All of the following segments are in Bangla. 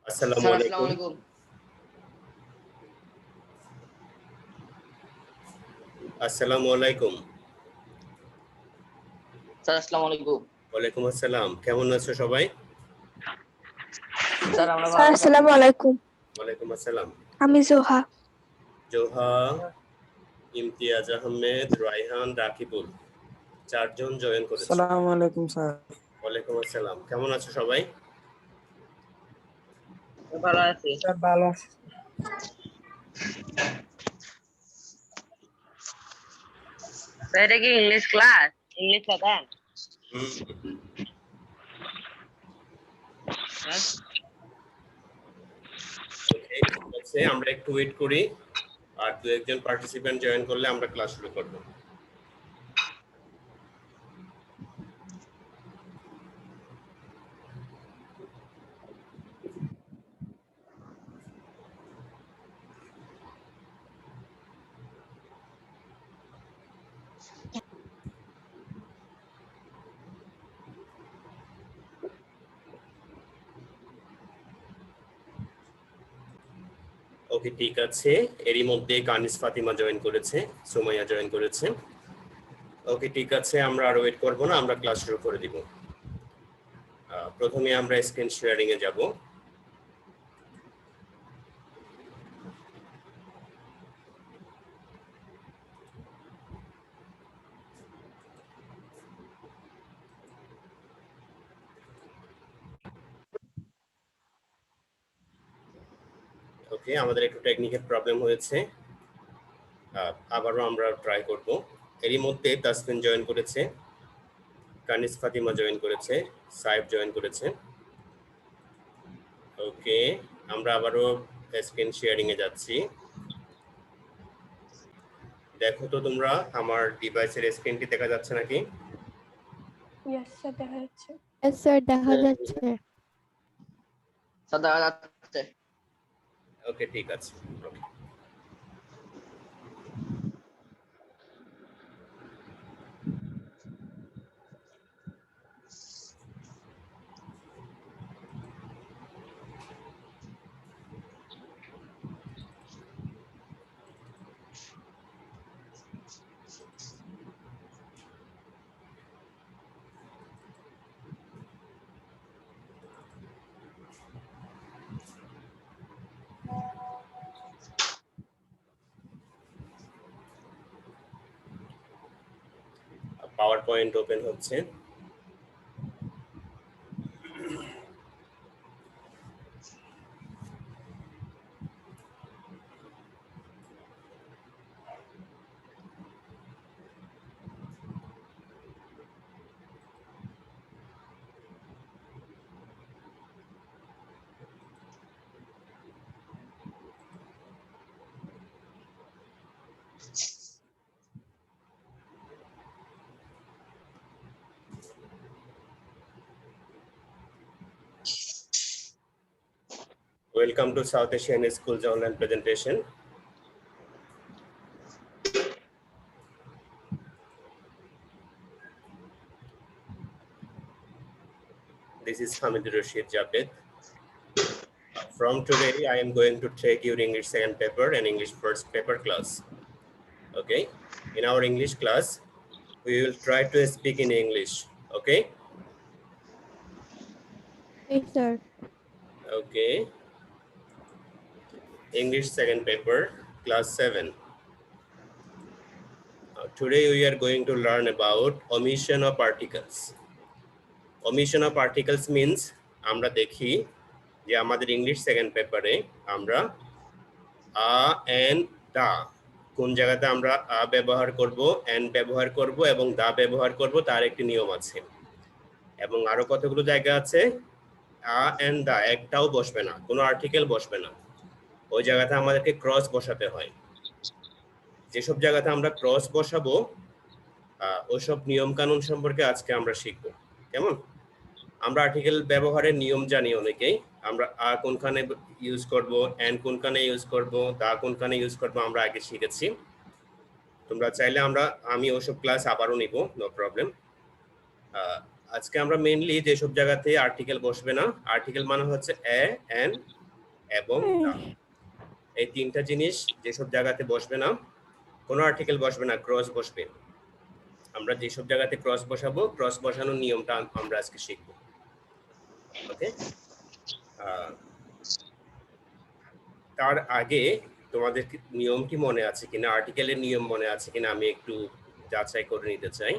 আসসালামু আলাইকুম। আসসালামু আলাইকুম। স্যার আসসালামু আলাইকুম। ওয়ালাইকুম আসসালাম। কেমন আছো সবাই? স্যার আমরা স্যার আসসালামু আলাইকুম। ওয়ালাইকুম আসসালাম। আমি জোহা। জোহা, ইমতিয়াজ আহমেদ, রায়হান, রাকিবুল চারজন জয়েন করেছে। আসসালামু আলাইকুম স্যার। ওয়ালাইকুম আসসালাম। কেমন আছো সবাই? ভালো আছি স্যার ভালো আছি। স্যার এটা কি ইংলিশ ক্লাস? ইংলিশ পড়ান? ওকে, ঠিক আছে, আমরা একটু ওয়েট করি, আর দু একজন পার্টিসিপেন্ট জয়েন করলে আমরা ক্লাস শুরু করব। ওকে, ঠিক আছে, এরই মধ্যে কানিস ফাতিমা জয়েন করেছে, সুমাইয়া জয়েন করেছে। ওকে, ঠিক আছে, আমরা আর ওয়েট করব না, আমরা ক্লাস শুরু করে দিব। প্রথমে আমরা স্ক্রিন শেয়ারিং এ যাব। ওকে, আমাদের একটু টেকনিক্যাল প্রবলেম হয়েছে, আবারও আমরা ট্রাই করব। এরই মধ্যে তাসফিন জয়েন করেছে, কানিস ফাতিমা জয়েন করেছে, সাইফ জয়েন করেছে। ওকে, আমরা আবারও স্ক্রিন শেয়ারিং এ যাচ্ছি। দেখো তো তোমরা আমার ডিভাইসের স্ক্রিনটি দেখা যাচ্ছে নাকি? ইয়েস স্যার দেখা যাচ্ছে। Yes, sir, দেখা যাচ্ছে। স্যার দেখা যাচ্ছে। ওকে, ঠিক আছে। ওকে, পাওয়ার পয়েন্ট ওপেন হচ্ছে। Welcome to South Asian Schools online presentation. This is Hamid Rashid Javed. From today, I am going to take your English second paper and English first paper class. Okay, in our English class, we will try to speak in English. Okay. Yes, sir. Okay. English second paper, class 7. Today we are going to learn about omission of articles. Omission of articles means আমরা দেখি যে আমাদের ইংলিশ সেকেন্ড পেপারে আমরা আ এন্ড দা কোন জায়গাতে আমরা আ ব্যবহার করব, এন্ড ব্যবহার করব এবং দা ব্যবহার করব, তার একটি নিয়ম আছে। এবং আরো কতগুলো জায়গা আছে আ এন্ড দা একটাও বসবে না, কোনো আর্টিকেল বসবে না, ওই জায়গাতে আমাদেরকে ক্রস বসাতে হয়। যেসব জায়গাতে আমরা ক্রস বসাবো ওইসব নিয়ম কানুন সম্পর্কে আজকে আমরা শিখব। কেমন? আমরা আর্টিকেল ব্যবহারের নিয়ম জানি অনেকেই, আমরা আ কোনখানে ইউজ করব, এন্ড কোনখানে ইউজ করব, দা কোনখানে ইউজ করব আমরা আগে শিখেছি। তোমরা চাইলে আমি ওসব ক্লাস আবারও নিব, নো প্রবলেম। আজকে আমরা মেইনলি যেসব জায়গাতে আর্টিকেল বসবে না, আর্টিকেল মানে হচ্ছে এ, এন, এবং দা। এই তিনটা জিনিস যেসব জায়গাতে বসবে না, কোনো আর্টিকেল বসবে না, ক্রস বসবে। আমরা যেসব জায়গাতে ক্রস বসাবো, ক্রস বসানোর নিয়মটা আমরা আজকে শিখবো। ওকে, তার আগে তোমাদের নিয়ম কি মনে আছে কিনা, আর্টিকেলের নিয়ম মনে আছে কিনা আমি একটু যাচাই করে নিতে চাই।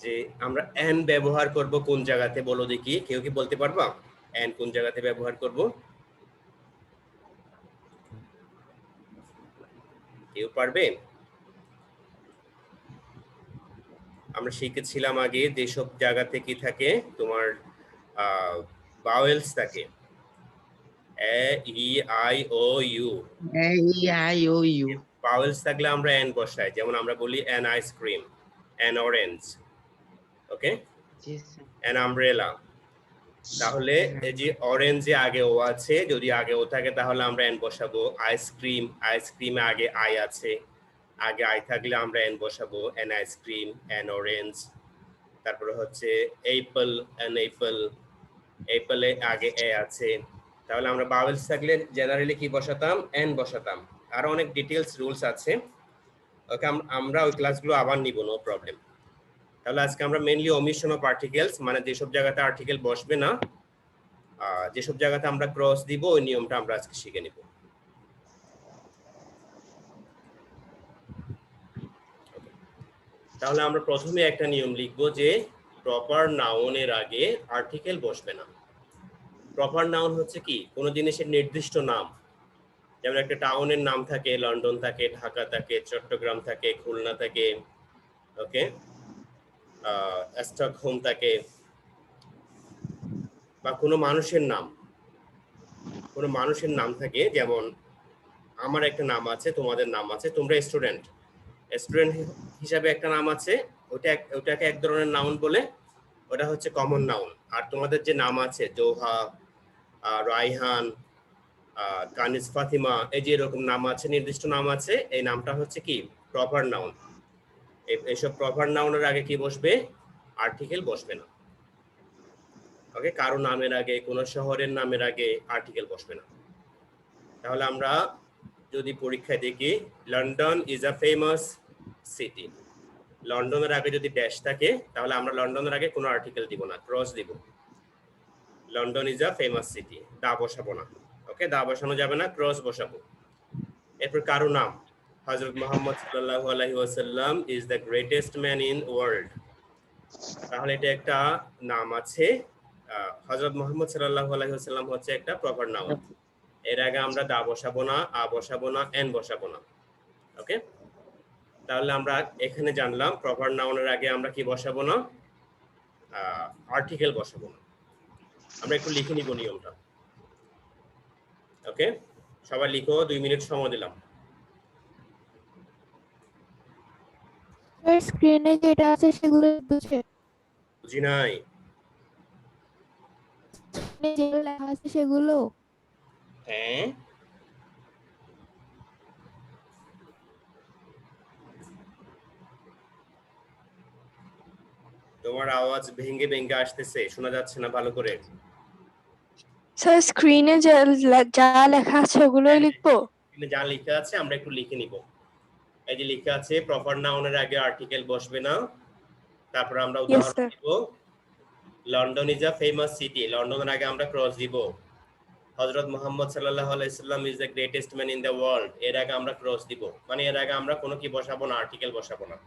যে আমরা এন ব্যবহার করব কোন জায়গাতে, বলো দেখি, কেউ কি বলতে পারবা এন কোন জায়গাতে ব্যবহার করব? কেউ পারবে? আমরা শিখেছিলাম আগে যেসব জায়গাতে কি থাকে, তোমার ভাওয়েলস থাকে, A E I O U. A-E-I-O-U. Vowels থাকলে আমরা এন বসাই, যেমন আমরা বলি an ice cream, an orange, okay, Yes, sir. An umbrella. তাহলে এই যে অরেঞ্জে আগে ও আছে, যদি আগে ও থাকে তাহলে আমরা এন বসাবো। আইসক্রিম, আইসক্রিমে আগে আই আছে, আগে আই থাকলে আমরা এন বসাবো, এন আইসক্রিম, এন অরেঞ্জ। তারপরে হচ্ছে অ্যাপল, এন অ্যাপল, অ্যাপলে আগে এ আছে, তাহলে আমরা ভাওয়েলস থাকলে জেনারেলি কি বসাতাম, এন বসাতাম। আরো অনেক ডিটেইলস রুলস আছে, ওকে, আমরা ওই ক্লাসগুলো আবার নিব, নো প্রবলেম। তাহলে আজকে আমরা মেইনলি ওমিশন অফ আর্টিকেলস, মানে যেসব জায়গাতে আর্টিকেল বসবে না, যেসব জায়গাতে আমরা ক্রস দিব, ওই নিয়মটা আমরা আজকে শিখে নিব। তাহলে আমরা প্রথমে একটা নিয়ম লিখবো যে প্রপার নাউনের আগে আর্টিকেল বসবে না। প্রপার নাউন হচ্ছে কি, কোনো জিনিসের নির্দিষ্ট নাম, যেমন একটা টাউনের নাম থাকে, লন্ডন থাকে, ঢাকা থাকে, চট্টগ্রাম থাকে, খুলনা থাকে, ওকে, স্টকহোম থাকে। বা কোনো মানুষের নাম, কোনো মানুষের নাম থাকে, যেমন আমার একটা নাম আছে, তোমাদের নাম আছে, তোমরা স্টুডেন্ট, স্টুডেন্ট হিসাবে একটা নাম আছে, ওটাকে এক ধরনের নাউন বলে, ওটা হচ্ছে কমন নাউন। আর তোমাদের যে নাম আছে, জোহা, রাইহান, কানিস, ফাতিমা, এই যে এরকম নাম আছে, নির্দিষ্ট নাম আছে, এই নামটা হচ্ছে কি প্রপার নাউন। এইসব প্রপার নাউনের আগে কি বসবে, আর্টিকেল বসবে না। ওকে, কারো নামের আগে, কোনো শহরের নামের আগে আর্টিকেল বসবে না। তাহলে আমরা যদি পরীক্ষায় দেখি, London is a famous city, লন্ডনের আগে যদি ড্যাশ থাকে তাহলে আমরা লন্ডনের আগে কোনো আর্টিকেল দিব না, ক্রস দিব। London is a famous city, the বসাবো না। ওকে, দা বসানো যাবে না, ক্রস বসাবো। এরপর কারো নাম, হযরত মুহাম্মদ সাল্লাল্লাহু আলাইহি ওয়াসাল্লাম is the greatest man in world, তাহলে এটা একটা নাম আছে, হযরত মুহাম্মদ সাল্লাল্লাহু আলাইহি ওয়াসাল্লাম হচ্ছে একটা প্রপার নাউন। এর আগে আমরা দা বসাবো না, আ বসাবো না, এন বসাবো না। ওকে, তাহলে আমরা এখানে জানলাম প্রপার নাউনের আগে আমরা কি বসাবো না, আর্টিকেল বসাবো না। আমরা একটু লিখে নিব নিয়মটা। ওকে, সবাই লিখো, 2 মিনিট সময় দিলাম। স্যার স্ক্রিনে যেটা আছে সেগুলো বুঝে, বুঝি নাই। স্ক্রিনে যেগুলো লেখা আছে সেগুলো। হ্যাঁ, তোমার আওয়াজ ভেঙে ভেঙে আসতেছে, শোনা যাচ্ছে না ভালো করে। স্যার স্ক্রিনে যা লেখা আছে ওগুলোই লিখবো? এখানে যা লেখা আছে আমরা একটু লিখে নিব। এই যে লেখা আছে প্রপার নাউনের আগে আর্টিকেল বসবে না। তারপর আমরা ইয়েস উদাহরণ স্যার। দিব, London is a famous city, লন্ডনের আগে আমরা ক্রস দিব। হযরত মুহাম্মদ সাল্লাল্লাহু আলাইহি সাল্লাম is the greatest man in the world, এর আগে আমরা ক্রস দিব, মানে এর আগে আমরা কোনো কি বসাবো না, আর্টিকেল বসাবো না।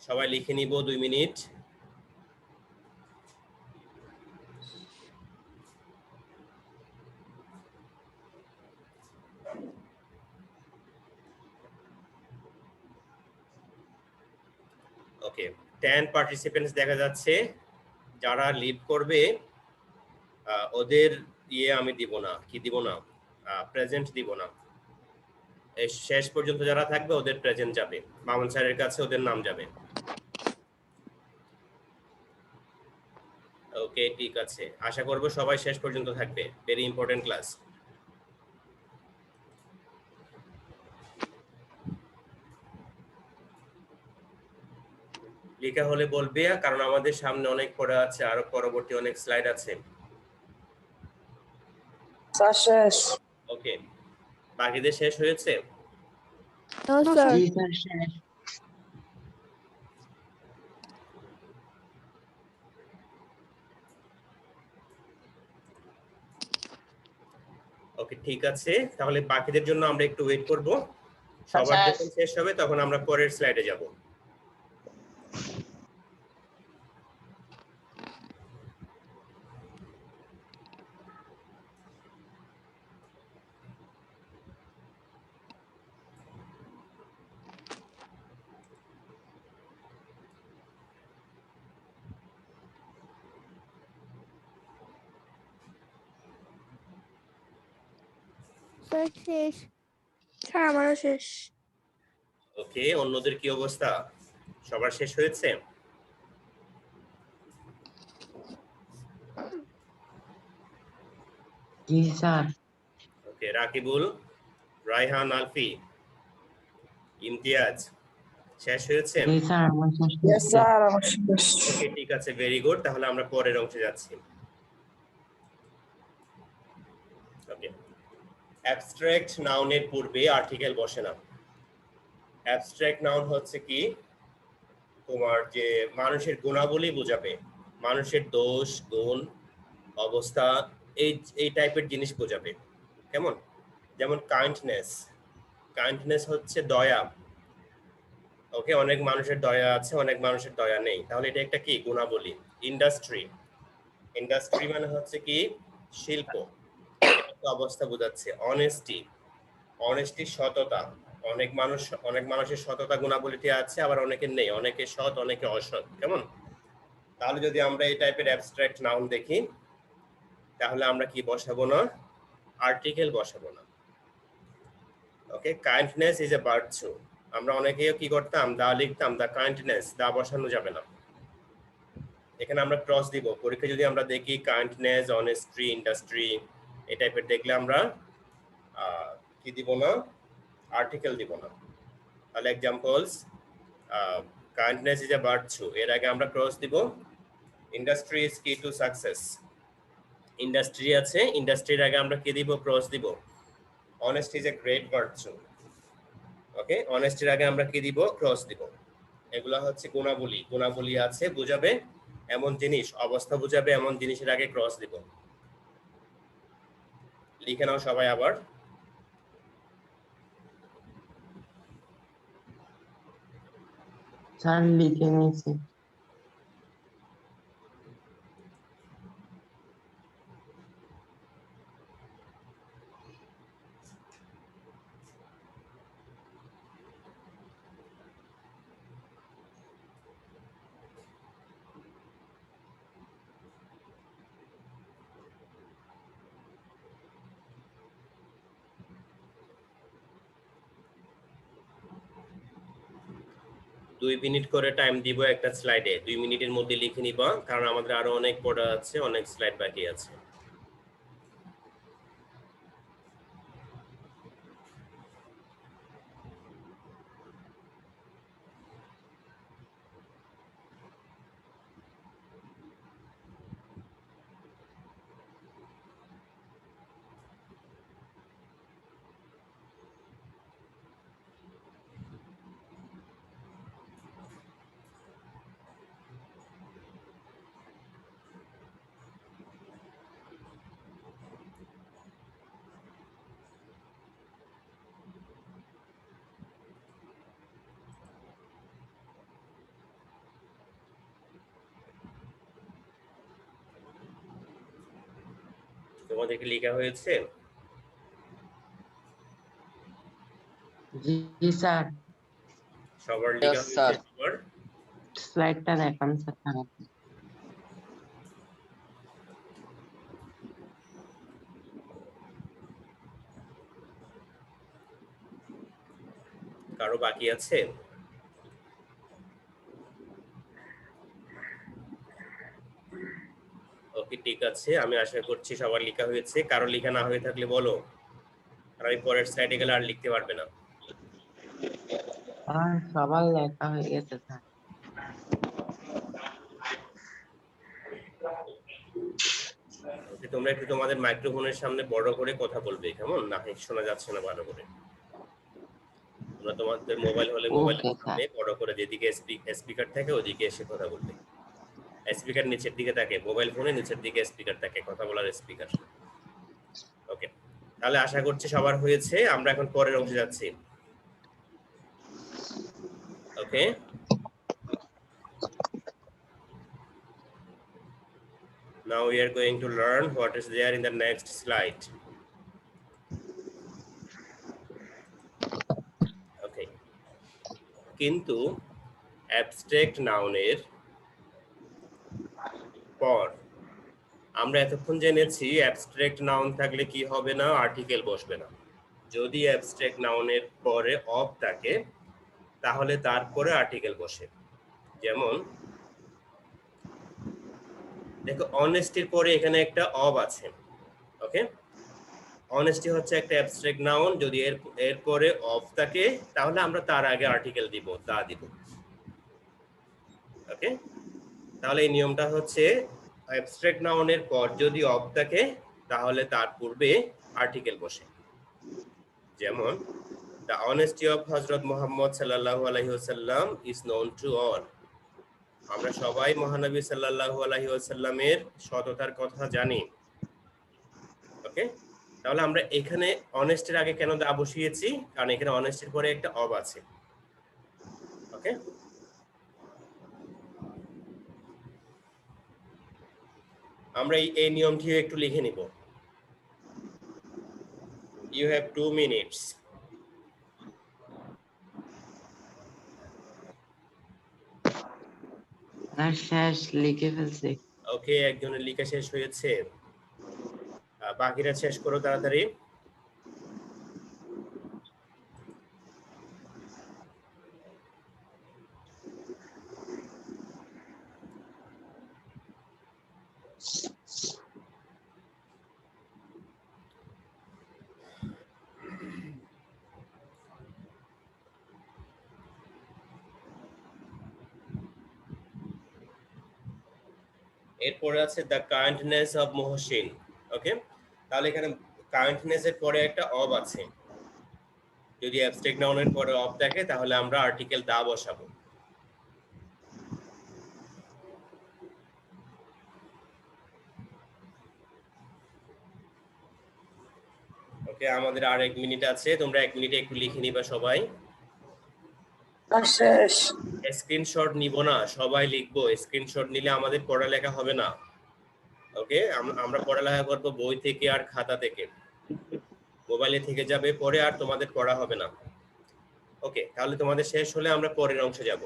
সবাই লিখে নিব, 2 মিনিট। ওকে, 10 পার্টিসিপেন্টস দেখা যাচ্ছে। যারা লিভ করবে ওদের আমি দিব না, কি দিব না, প্রেজেন্ট দিব না। এই শেষ পর্যন্ত যারা থাকবে ওদের প্রেজেন্ট যাবে, মামুন স্যারের কাছে ওদের নাম যাবে। ওকে, ঠিক আছে, আশা করব সবাই শেষ পর্যন্ত থাকবে, ভেরি ইম্পর্টেন্ট ক্লাস। লেখা হলে বলবে, কারণ আমাদের সামনে অনেক পড়া আছে, আরো পরবর্তী অনেক স্লাইড আছে। স্যার শেষ। ওকে, বাকিদের শেষ হয়েছে? No No, sir. sir. জি স্যার শেষ। ওকে, ঠিক আছে, তাহলে বাকিদের জন্য আমরা একটু ওয়েট করব। সবার যখন শেষ হবে তখন আমরা পরের স্লাইডে যাব। স্যার শেষ। স্যার আমারও শেষ। ওকে, অন্যদের কি অবস্থা? সবার শেষ হয়েছে? জি স্যার। ওকে, রাকিবুল, রায়হান, আলফি, ইমতিয়াজ শেষ হয়েছে? জি স্যার আমার শেষ। Yes, sir. আমার শেষ। ওকে, ঠিক আছে, ভেরি গুড। তাহলে আমরা পরের অংশে যাচ্ছি। ওকে, অ্যাবস্ট্রাক্ট নাউনের পূর্বে আর্টিকেল বসে না। অ্যাবস্ট্রাক্ট নাউন হচ্ছে কি, তোমার যে মানুষের গুণাবলী বোঝাবে, মানুষের দোষ, গুণ, অবস্থা, এই এই টাইপের জিনিস বোঝাবে। কেমন? যেমন কাইন্ডনেস, কাইন্ডনেস হচ্ছে দয়া। ওকে, অনেক মানুষের দয়া আছে, অনেক মানুষের দয়া নেই, তাহলে এটা একটা কি গুণাবলী। ইন্ডাস্ট্রি, ইন্ডাস্ট্রি মানে হচ্ছে কি শিল্প, এটা তো অবস্থা বোঝাচ্ছে। অনেস্টি, অনেস্টি সততা, অনেক মানুষের সততা গুণাবলীটি আছে, আবার অনেকের নেই, অনেকে সৎ অনেকে অসৎ। কেমন? তাহলে যদি আমরা এই টাইপের অ্যাবস্ট্রাক্ট নাউন দেখি, তাহলে আমরা কি বসাবো না? আর্টিকেল বসাবো না। ওকে, কাইন্ডনেস ইজ এ ভার্চু। আমরা অনেকেই কি করতাম, দা লিখতাম, দা কাইন্ডনেস, দা বসানো যাবে না। এখানে আমরা ক্রস দিব। পরীক্ষা যদি আমরা দেখি কাইন্ডনেস, অনেস্টি, ইন্ডাস্ট্রি এই টাইপের দেখলে আমরা কি দিব না? আর্টিকেল দিব না। তাহলে examples, kindness is a virtue, এর আগে আমরা ক্রস দিব। Industry is key to success, industry আছে, ইন্ডাস্ট্রির আগে আমরা কি দিব? ক্রস দিব। Honesty is a great virtue. Okay, অনেস্টির আগে আমরা কি দিব? ক্রস দিব। এগুলা হচ্ছে গুণাবলী, গুণাবলী আছে বোঝাবে এমন জিনিস, অবস্থা বোঝাবে এমন জিনিসের আগে ক্রস দিব। লিখে নাও সবাই আবার। স্যার লিখে নিয়েছি। দুই মিনিট করে টাইম দিব একটা স্লাইডে। 2 মিনিটের মধ্যে লিখে নিবা, কারণ আমাদের আরো অনেক পড়া আছে, অনেক স্লাইড বাকি আছে। তোমাদের কি লেখা হয়েছে? জি স্যার। সবার লেখা হয়েছে? সবার স্লাইডটা দেখান স্যার। কারো বাকি আছে? ওকে, ঠিক আছে, আমি আশা করছি সবার লেখা হয়েছে। কারো লেখা না হয়ে থাকলে বলো, আর আমি পরের স্লাইডে গেলে আর লিখতে পারবে না। সবার লেখা হয়ে গেছে স্যার। তোমরা একটু তোমাদের মাইক্রোফোনের সামনে বড় করে কথা বলবে, কেমন? না শোনা যাচ্ছে না ভালো করে। তোমরা তোমাদের মোবাইল হলে মোবাইলের ওকে স্যার। সামনে বড় করে, যেদিকে স্পিকার থাকে ওদিকে এসে কথা বলবে। স্পিকার নিচের দিকে থাকে, মোবাইল ফোনে নিচের দিকে স্পিকার থাকে, কথা বলার স্পিকার। ওকে, তাহলে আশা করছি সবার হয়েছে। আমরা এখন পরের অংশে যাচ্ছি। ওকে, now we are going to learn what is there in the next slide. Okay, কিন্তু অ্যাবস্ট্রাক্ট নাউনের পর আমরা এতক্ষণ জেনেছি অ্যাবস্ট্রাক্ট নাউন থাকলে কি হবে না, আর্টিকেল বসবে না। যদি অ্যাবস্ট্রাক্ট নাউনের পরে অফ থাকে তাহলে তারপরে আর্টিকেল বসে। যেমন দেখো, অনেস্টির পরে এখানে একটা অব আছে। ওকে, অনেস্টি হচ্ছে একটা অ্যাবস্ট্রাক্ট নাউন, যদি এর পরে অফ থাকে তাহলে আমরা তার আগে আর্টিকেল দিব, তা দিব। ওকে, তাহলে এই নিয়মটা হচ্ছে অ্যাবস্ট্রাক্ট নাউনের পর যদি অফ থাকে তাহলে তার পূর্বে আর্টিকেল বসে। যেমন the honesty of হযরত মুহাম্মদ সাল্লাল্লাহু আলাইহি ওয়াসাল্লাম is known to all. আমরা সবাই মহানবী সাল্লাল্লাহু আলাইহি ওয়াসাল্লামের সততার কথা জানি। ওকে, তাহলে আমরা এখানে অনেস্টির আগে কেন দা বসিয়েছি, কারণ এখানে অনেস্টির পরে একটা অব আছে। ওকে, আমরা এই নিয়মটি একটু লিখে নিব। You have 2 minutes. স্যার শেষ, লিখে ফেলছি। ওকে, একজনের লেখা শেষ হয়েছে, বাকিরা শেষ করো তাড়াতাড়ি। এরপরে আছে দ্য কাইন্ডনেস অফ মুহসিন। ওকে, তাহলে এখানে কাইন্ডনেস এর পরে একটা অব আছে। যদি অ্যাবস্ট্রাক্ট নাউনের পরে অব থাকে তাহলে আমরা আর্টিকেল দা বসাবো। ওকে, আমাদের আর 1 মিনিট আছে, তোমরা 1 মিনিটে একটু লিখে নিবা সবাই। শেষ। স্ক্রিনশট নিব না, সবাই লিখবো। স্ক্রিনশট নিলে আমাদের পড়ালেখা হবে না। ওকে, আমরা পড়ালেখা করব বই থেকে আর খাতা থেকে, মোবাইলে থেকে যাবে পরে, আর তোমাদের পড়া হবে না। ওকে, তাহলে তোমাদের শেষ হলে আমরা পরের অংশে যাব।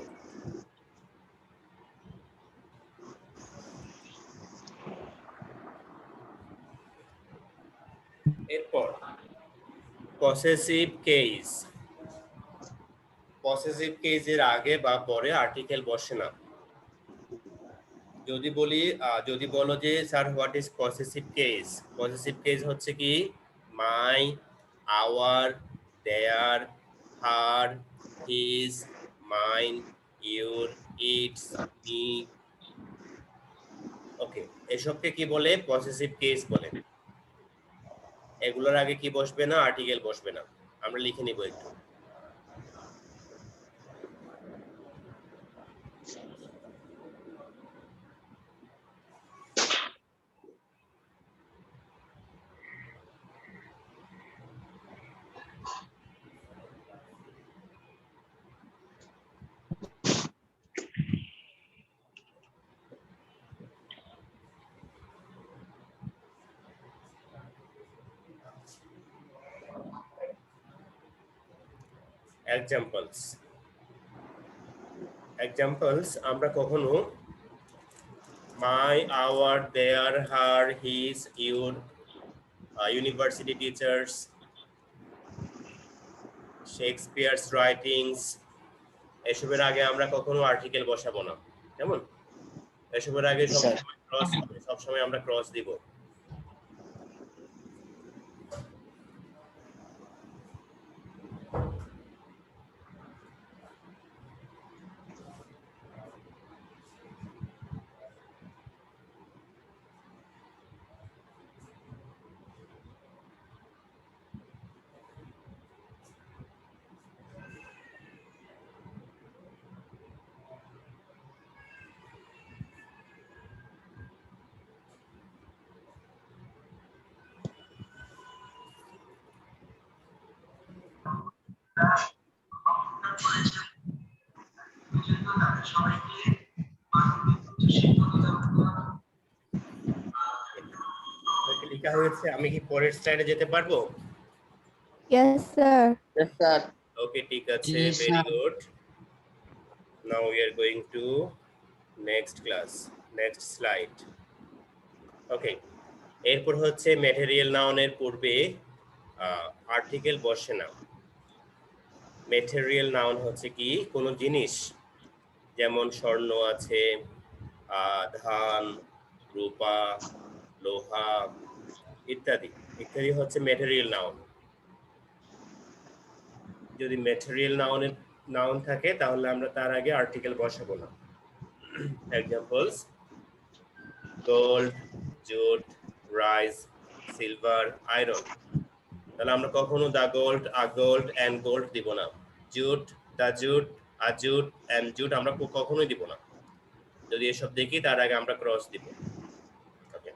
এরপর পসেসিভ কেস। পসেসিভ কেসের আগে বা পরে আর্টিকেল বসে না। যদি বলো যে sir what is possessive case, possessive case হচ্ছে কি my, our, their, her, his, mine, your, its, me. Okay, এসবকে কি বলে? পসেসিভ কেস বলে। এগুলোর আগে কি বসবে না? আর্টিকেল বসবে না। আমরা লিখে নিব একটু। এক্সাম্পলস আমরা কখনো my, our, their, her, his, your, university teachers, Shakespeare's writings, এসবের আগে আমরা কখনো আর্টিকেল বসাবো না। কেমন? এসবের আগে সবসময় আমরা ক্রস দিব। ওকে, লেখা হয়েছে। আমি কি পরের স্লাইডে যেতে পারবো? Yes, sir. Yes, sir. ওকে, ঠিক আছে, Yes, very sir. Good. Now we are going to next class, next slide. Okay, এরপর হচ্ছে ম্যাটেরিয়াল নাউনের পূর্বে আর্টিকেল বসে না। ম্যাটেরিয়াল নাউন হচ্ছে কি কোনো জিনিস, যেমন স্বর্ণ আছে, ধান, রূপা, লোহা ইত্যাদি ইত্যাদি হচ্ছে ম্যাটেরিয়াল নাউন। যদি ম্যাটেরিয়াল নাউন থাকে তাহলে আমরা তার আগে আর্টিকেল বসাবো না। Examples: gold, jute, rice, silver, iron. তাহলে আমরা কখনো the gold, a gold, and gold দিব না। Jute, the jute, a jute, and jute আমরা কখনোই দিব না। যদি এসব দেখি তার আগে আমরা ক্রস দিব। ওকে,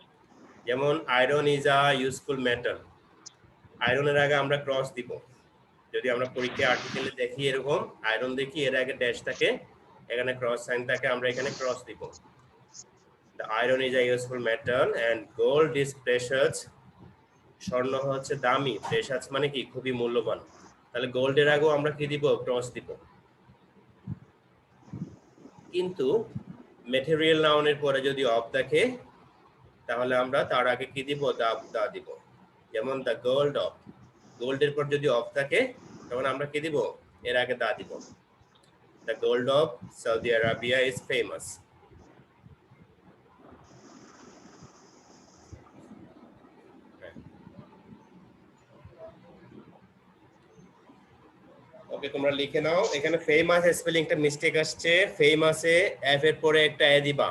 যেমন iron is a useful metal, আয়রনের আগে আমরা ক্রস দিব। যদি আমরা পরীক্ষায় আর্টিকেলে দেখি এরকম আয়রন দেখি, এর আগে ড্যাশ থাকে, এখানে ক্রস সাইন থাকে, আমরা এখানে ক্রস দিব। The iron is a useful metal and gold is precious. স্বর্ণ হচ্ছে দামি, প্রেশাস মানে কি খুবই মূল্যবান। তাহলে গোল্ডের আগেও আমরা কি দিব? ক্রস দিব। কিন্তু ম্যাটেরিয়াল নাউনের পরে যদি অফ থাকে তাহলে আমরা তার আগে কি দিব? দা দিব। যেমন দ্য গোল্ড অফ, গোল্ডের পর যদি অফ থাকে তখন আমরা কি দিব? এর আগে দা দিব। The gold of Saudi Arabia is famous. Okay, তোমরা লিখে নাও। এখানে ফেমাস স্পেলিংটা মিস্টেক আসছে। ফেমাসে এফ এর পরে একটা এ দিবা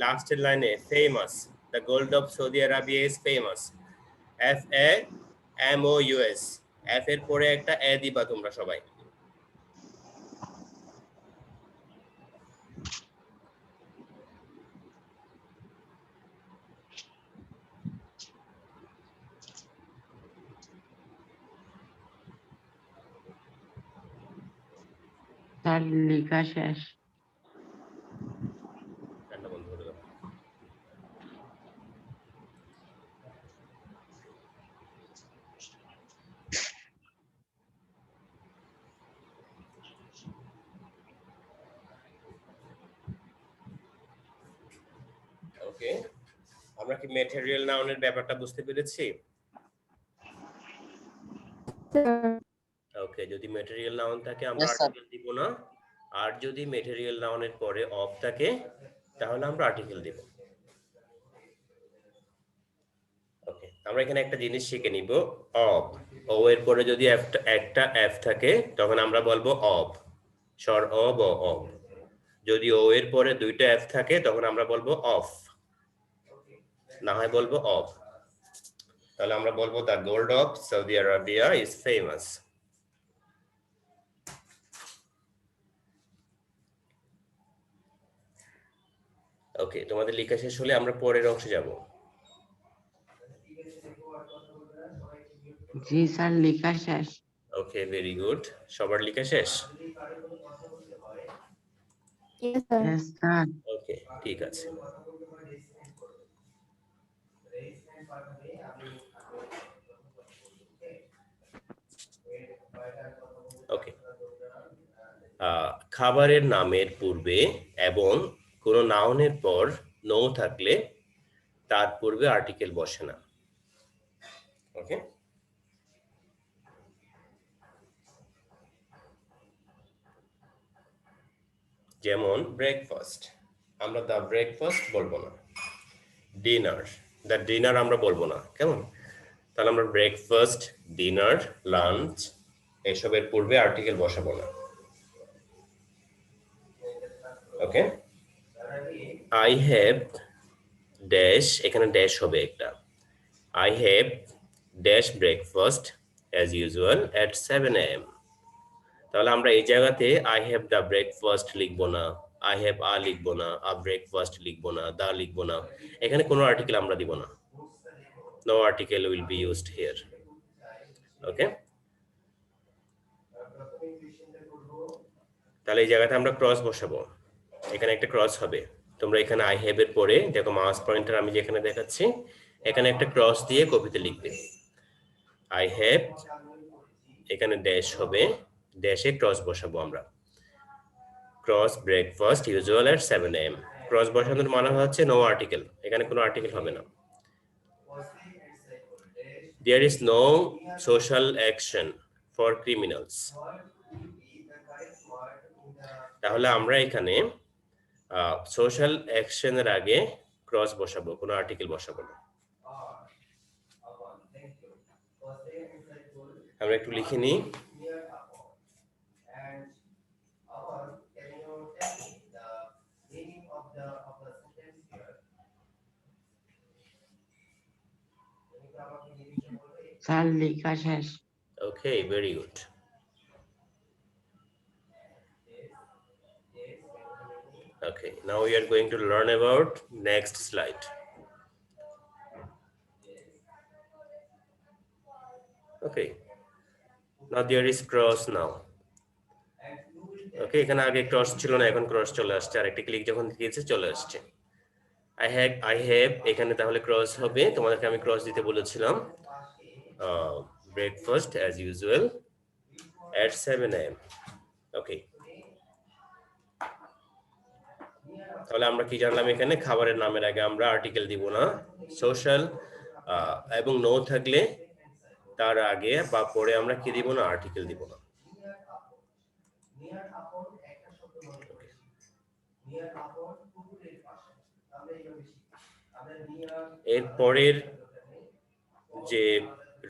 লাস্টের লাইনে। Famous, the gold of Saudi Arabia is famous. FAMOUS, F এর পরে একটা এ দিবা তোমরা সবাই। স্যার লেখা শেষ। ফ্যানটা বন্ধ করে দাও। ওকে, আমরা কি ম্যাটেরিয়াল নাউনের ব্যাপারটা বুঝতে পেরেছি? Sir. ওকে, যদি ম্যাটেরিয়াল নাউন থাকে আমরা Yes, sir. আর্টিকেল দিব না, আর যদি ম্যাটেরিয়াল নাউনের পরে অফ থাকে তাহলে আমরা আর্টিকেল দিব। ওকে, আমরা এখানে একটা জিনিস শিখে নিব, অফ। ও এর পরে যদি একটা এফ থাকে তখন আমরা বলবো অফ, স্বর অব অফ। যদি ও এর পরে দুইটা এফ থাকে তখন আমরা বলবো অফ, না হয় বলবো অফ। তাহলে আমরা বলবো the gold of Saudi Arabia is famous. Okay, তোমাদের লেখা শেষ হলে আমরা পরের অংশে যাব। জি স্যার লেখা শেষ। Okay, very good. সবার লেখা শেষ? Yes, sir. Yes, sir. Okay, ঠিক আছে। ওকে, খাবারের নামের পূর্বে এবং কোনো নাউনের পর নো থাকলে তার পূর্বে আর্টিকেল বসে না। ওকে, যেমন ব্রেকফাস্ট, আমরা দ্য ব্রেকফাস্ট বলবো না। ডিনার, দ্য ডিনার আমরা বলবো না। কেমন? তাহলে আমরা ব্রেকফাস্ট, ডিনার, লাঞ্চ এসবের পূর্বে আর্টিকেল বসাবো না। ওকে, আই হ্যাভ ড্যাশ, এখানে ড্যাশ হবে একটা। I have dash breakfast as usual at 7 AM। তাহলে আমরা এই জায়গাতে আই হ্যাভ দ্য ব্রেকফাস্ট লিখবো না, আই হ্যাভ আ লিখবো না, আ ব্রেকফাস্ট লিখবো না, দা লিখবো না। এখানে কোনো আর্টিকেল আমরা দিব না। No article will be used here. Okay, তাহলে এই জায়গাতে আমরা ক্রস বসাবো। এখানে একটা ক্রস হবে। তোমরা এখানে আই হ্যাভ এর পরে দেখো মাউস পয়েন্টার আমি যেখানে দেখাচ্ছি, এখানে একটা ক্রস দিয়ে কপিতে লিখবে। আই হ্যাভ, এখানে ড্যাশ হবে, ড্যাশে ক্রস বসাবো আমরা। Cross breakfast usual at 7 AM। Cross বসানোর মানে হচ্ছে নো আর্টিকেল, এখানে কোনো আর্টিকেল হবে না। There is no social action for criminals. তাহলে আমরা এখানে সোশ্যাল অ্যাকশনের আগে ক্রস বসাবো, কোনো আর্টিকেল বসাবো না। আমরা একটু লিখে নিই। স্যার লেখা শেষ। Okay, very good. Okay, now we are going to learn about next slide. Okay, now there is cross now. Okay, এখানে আগে ক্রস ছিল না, এখন ক্রস চলে আসছে, আর একটা ক্লিক যখন দিয়েছে চলে আসছে। I have এখানে তাহলে ক্রস হবে, তোমাদেরকে আমি ক্রস দিতে বলেছিলাম। Breakfast as usual at 7 AM. Okay, তাহলে আমরা কি জানলাম, এখানে খাবারের নামের আগে আমরা আর্টিকেল দিব না। সোশ্যাল এবং নো থাকলে তার আগে বা পরে আমরা কি দিব না, আর্টিকেল দিব না। এর পরের যে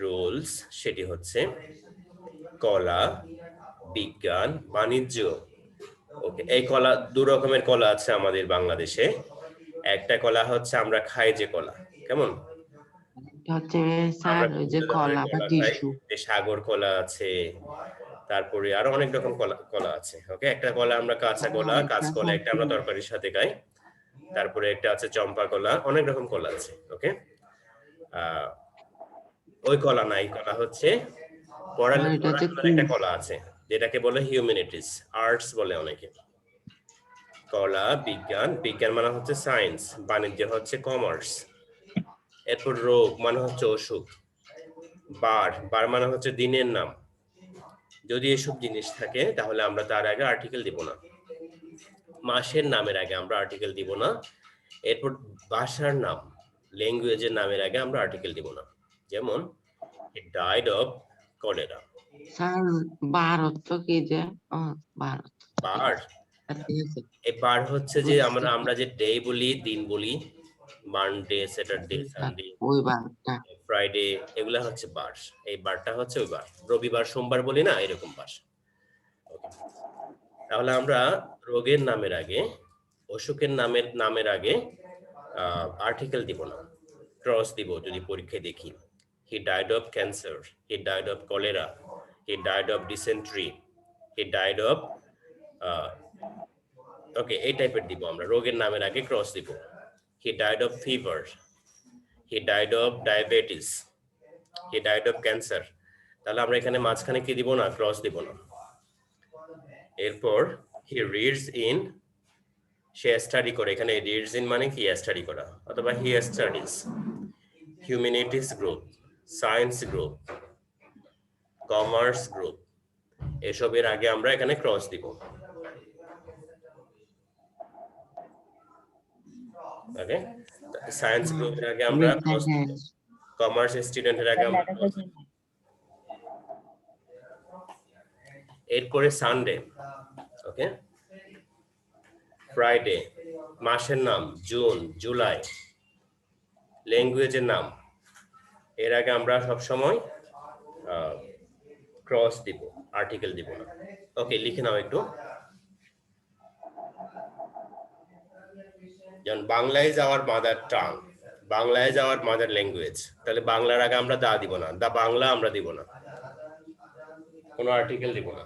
রুলস সেটি হচ্ছে কলা, বিজ্ঞান, বাণিজ্য। ওকে, এই কলা দু রকমের কলা আছে আমাদের বাংলাদেশে। একটা কলা হচ্ছে আমরা খাই যে কলা, কেমন হচ্ছে স্যার ওই যে কলা বা টিস্যু। সাগর কলা আছে, তারপরে আরো অনেক রকম কলা আছে। ওকে, একটা কলা আমরা কাঁচা কলা, কাঁচকলা একটা আমরা তরকারির সাথে খাই। তারপরে একটা আছে চম্পা কলা, অনেক রকম কলা আছে। ওকে, ওই কলা নাই, কলা হচ্ছে পড়ালেখার একটা কলা আছে যেটাকে বলে হিউম্যানিটিস, আর্টস বলে অনেকে। কলা, বিজ্ঞান, বিজ্ঞান মানে হচ্ছে সায়েন্স, বাণিজ্য হচ্ছে কমার্স। এরপর রোগ মানে হচ্ছে অসুখ, বার, বার মানে হচ্ছে দিনের নাম। যদি এসব জিনিস থাকে তাহলে আমরা তার আগে আর্টিকেল দিব না। মাসের নামের আগে আমরা আর্টিকেল দিব না। এরপর ভাষার নাম, ল্যাঙ্গুয়েজের নামের আগে আমরা আর্টিকেল দিব না। যেমন he died of cholera. Sir Bharat তো কি যে ভারত বার, এই বার হচ্ছে যে আমরা যে ডে বলি, দিন বলি, মানডে, স্যাটারডে, সানডে, ওই বারটা, ফ্রাইডে, এগুলা হচ্ছে বার। এই বারটা হচ্ছে ওই বার, রবিবার, সোমবার বলি না, এরকম বার। তাহলে আমরা রোগের নামের আগে, অসুখের নামের আগে আর্টিকেল দিব না, ক্রস দিব যদি পরীক্ষায় দেখি। He died of cancer, he died of cholera, he died of dysentery, he died of ওকে, এই টাইপের দিব আমরা, রোগের নামের আগে ক্রস দিব। He died of fever, he died of diabetes, he died of cancer। তাহলে আমরা এখানে মাঝখানে কি দিব না, ক্রস দিব না। এরপর he reads in, say study করে, এখানে reads in মানে কি, স্টাডি করা, অথবা he studies। Humanities group, science group, commerce group, এসবের আগে আমরা এখানে ক্রস দিব। ওকে, সায়েন্স গ্রুপের আগে আমরা ক্রস দিব, কমার্স স্টুডেন্টের আগে আমরা ক্রস দিব। এরপরে সানডে, ওকে, ফ্রাইডে, মাসের নাম জুন, জুলাই, ল্যাঙ্গুয়েজের নাম, এর আগে আমরা সব সময় ক্রস দিব, আর্টিকেল দিব না। ওকে, লিখে নাও একটু। যেমন Bangla is our mother tongue, Bangla is our mother language, তাহলে বাংলার আগে আমরা দা দিব না, দা বাংলা আমরা দিব না, কোনো আর্টিকেল দিব না।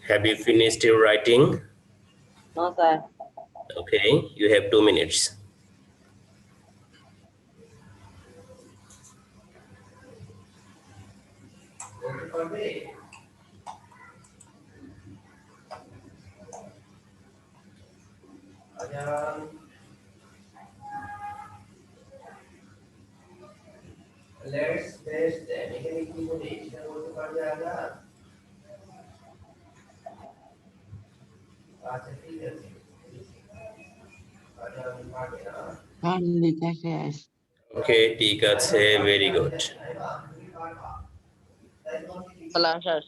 Have you finished your writing? No, sir. Okay, you have 2 minutes. Sir লিখা শেষ। Okay, ঠিক আছে, very good. Salam, sir.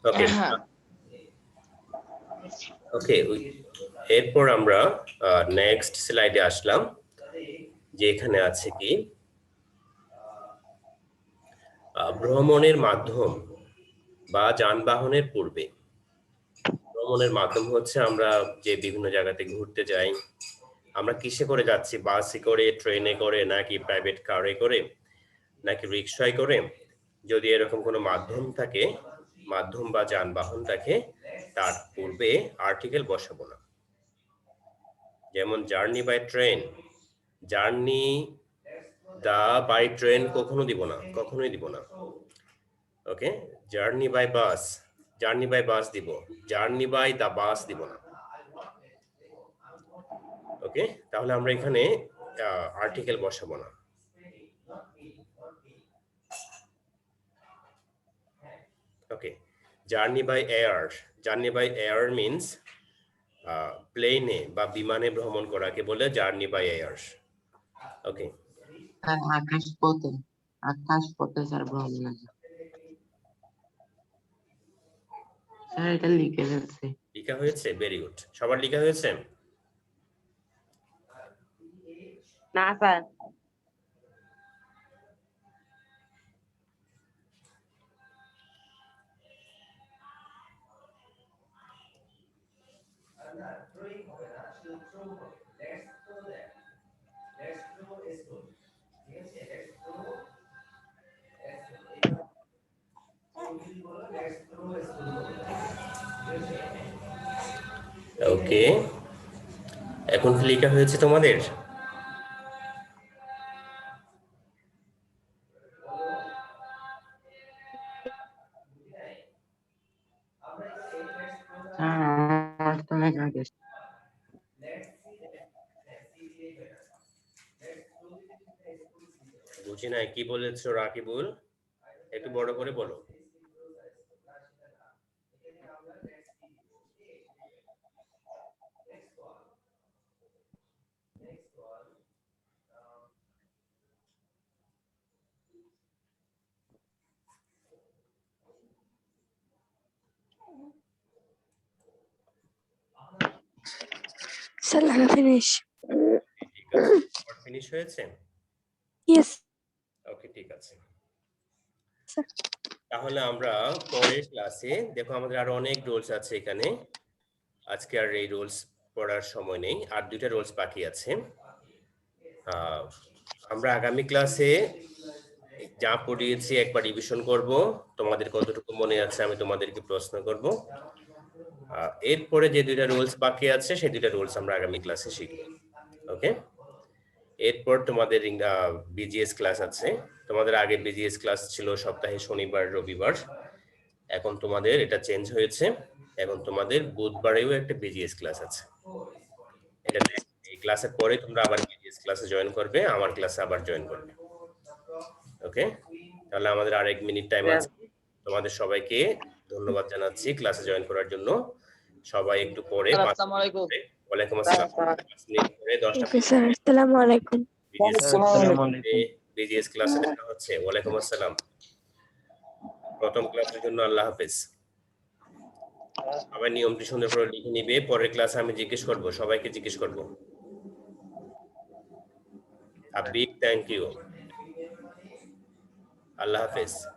Okay, okay. এরপর আমরা নেক্সট স্লাইডে আসলাম, যে এখানে আছে কি ভ্রমণের মাধ্যম বা যানবাহনের পূর্বে। ভ্রমণের মাধ্যম হচ্ছে আমরা যে বিভিন্ন জায়গাতে ঘুরতে যাই, আমরা কিসে করে যাচ্ছি, বাসে করে, ট্রেনে করে, নাকি প্রাইভেট কারে করে, নাকি রিকশায় করে। যদি এরকম কোনো মাধ্যম থাকে, মাধ্যম বা যানবাহন থাকে, তার পূর্বে আর্টিকেল বসাবো না। যেমন journey by train, journey the by train কখনো দিব না, কখনোই দিব না। Okay, journey by bus, journey by bus দিব, জার্নি বাই দা বাস দিব না। ওকে, তাহলে আমরা এখানে আর্টিকেল বসাবো না। Okay, journey by air, journey by air means প্লেনে বা বিমানে ভ্রমণ করাকে বলে journey by air. Okay, sir আকাশ পথে স্যার ভ্রমণ আছে। স্যার এটা লিখে ফেলছে। লেখা হয়েছে, ভেরি গুড। সবার লেখা হয়েছে? না, স্যার। ওকে, এখন কি লেখা হয়েছে তোমাদের? স্যার আমার তো লেখা গেছে। বুঝি নাই, কি বলেছো রাকিবুল? একটু বড় করে বলো। Sir, I'll finish. ঠিক আছে, ফিনিশ হয়েছে? Yes, ওকে, ঠিক আছে। sir. তাহলে আমরা পরের ক্লাসে দেখো, আমাদের আরো অনেক রুলস আছে এখানে। আজকে আর এই রুলস পড়ার সময় নেই, আর 2টা রুলস বাকি আছে। আমরা আগামী ক্লাসে যা পড়িয়েছি একবার রিভিশন করব, তোমাদের কতটুকু মনে আছে আমি তোমাদেরকে প্রশ্ন করব। এরপরে যে 2টা রুলস বাকি আছে সেই 2টা রুলস আমরা আগামী ক্লাসে শিখব। ওকে, এরপর তোমাদের বিজিএস ক্লাস আছে। তোমাদের আগে বিজিএস ক্লাস ছিল সপ্তাহে শনিবার রবিবার, এখন তোমাদের এটা চেঞ্জ হয়েছে, এখন তোমাদের বুধবারেও একটা বিজিএস ক্লাস আছে। এটা এই ক্লাসের পরে তোমরা আবার বিজিএস ক্লাসে জয়েন করবে, আমার ক্লাসে আবার জয়েন করবে। ওকে, তাহলে আমাদের আর 1 মিনিট টাইম আছে। তোমাদের সবাইকে ধন্যবাদ জানাচ্ছি ক্লাসে জয়েন করার জন্য। সবাই একটু পরে আসসালামু আলাইকুম। ওয়ালাইকুম আসসালাম 5 মিনিট পরে 10টা Okay, sir. Assalamu alaikum. BGS ক্লাসে দেখা হচ্ছে। ওয়ালাইকুম আসসালাম। প্রথম ক্লাসের জন্য আল্লাহ হাফেজ। সবাই নিয়মটি সুন্দর করে লিখে নিবে, পরের ক্লাসে আমি জিজ্ঞেস করব, সবাইকে জিজ্ঞেস করব। A big thank you. Allah Hafiz.